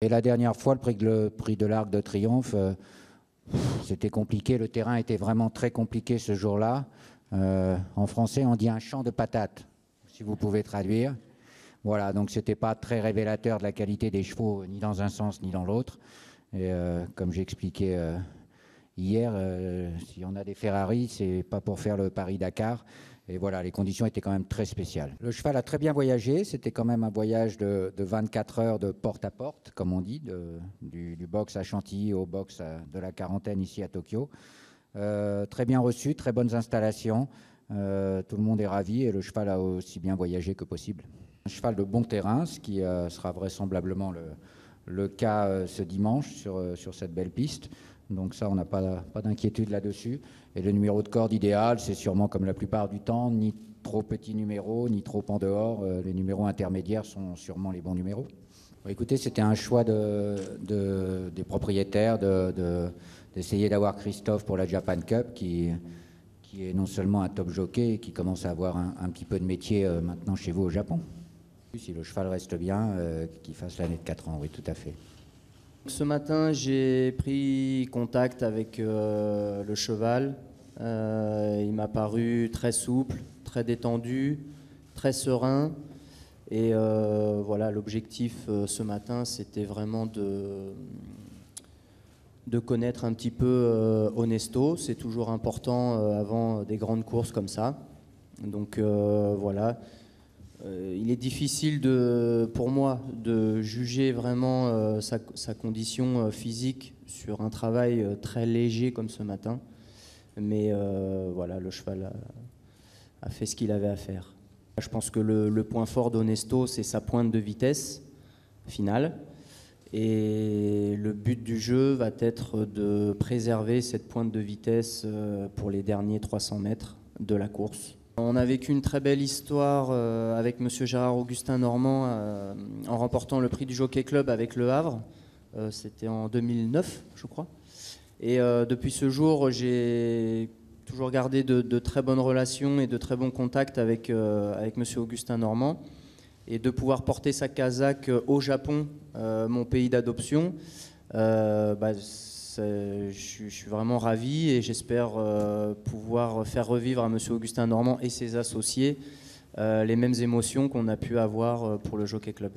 Et la dernière fois, le prix de l'Arc de Triomphe, c'était compliqué. Le terrain était vraiment très compliqué ce jour-là. En français, on dit un champ de patates, si vous pouvez traduire. Voilà, donc c'était pas très révélateur de la qualité des chevaux, ni dans un sens ni dans l'autre. Et comme j'ai expliqué hier, si on a des Ferrari, c'est pas pour faire le Paris-Dakar. Et voilà, les conditions étaient quand même très spéciales. Le cheval a très bien voyagé. C'était quand même un voyage de 24 heures de porte à porte, comme on dit, du box à Chantilly au box de la Quarantaine ici à Tokyo. Très bien reçu, très bonnes installations. Tout le monde est ravi et le cheval a aussi bien voyagé que possible. Un cheval de bon terrain, ce qui sera vraisemblablement le cas ce dimanche sur cette belle piste. Donc ça, on n'a pas d'inquiétude là-dessus. Et le numéro de corde idéal, c'est sûrement comme la plupart du temps, ni trop petit numéro, ni trop en dehors. Les numéros intermédiaires sont sûrement les bons numéros. Bon, écoutez, c'était un choix des propriétaires d'essayer d'avoir Christophe pour la Japan Cup, qui est non seulement un top jockey, et qui commence à avoir un petit peu de métier maintenant chez vous au Japon. Si le cheval reste bien, qu'il fasse l'année de 4 ans, oui, tout à fait. Ce matin, j'ai pris contact avec le cheval. Il m'a paru très souple, très détendu, très serein. Et voilà, l'objectif ce matin, c'était vraiment de connaître un petit peu Honesto. C'est toujours important avant des grandes courses comme ça. Donc voilà. Il est difficile pour moi de juger vraiment sa condition physique sur un travail très léger comme ce matin. Mais voilà, le cheval a fait ce qu'il avait à faire. Je pense que le point fort d'Honesto, c'est sa pointe de vitesse finale. Et le but du jeu va être de préserver cette pointe de vitesse pour les derniers 300 mètres de la course. On a vécu une très belle histoire avec monsieur Gérard-Augustin Normand en remportant le prix du Jockey Club avec Le Havre. C'était en 2009, je crois. Et depuis ce jour, j'ai toujours gardé de très bonnes relations et de très bons contacts avec monsieur Augustin Normand. Et de pouvoir porter sa casaque au Japon, mon pays d'adoption, je suis vraiment ravi et j'espère pouvoir faire revivre à monsieur Augustin Normand et ses associés les mêmes émotions qu'on a pu avoir pour le Jockey Club.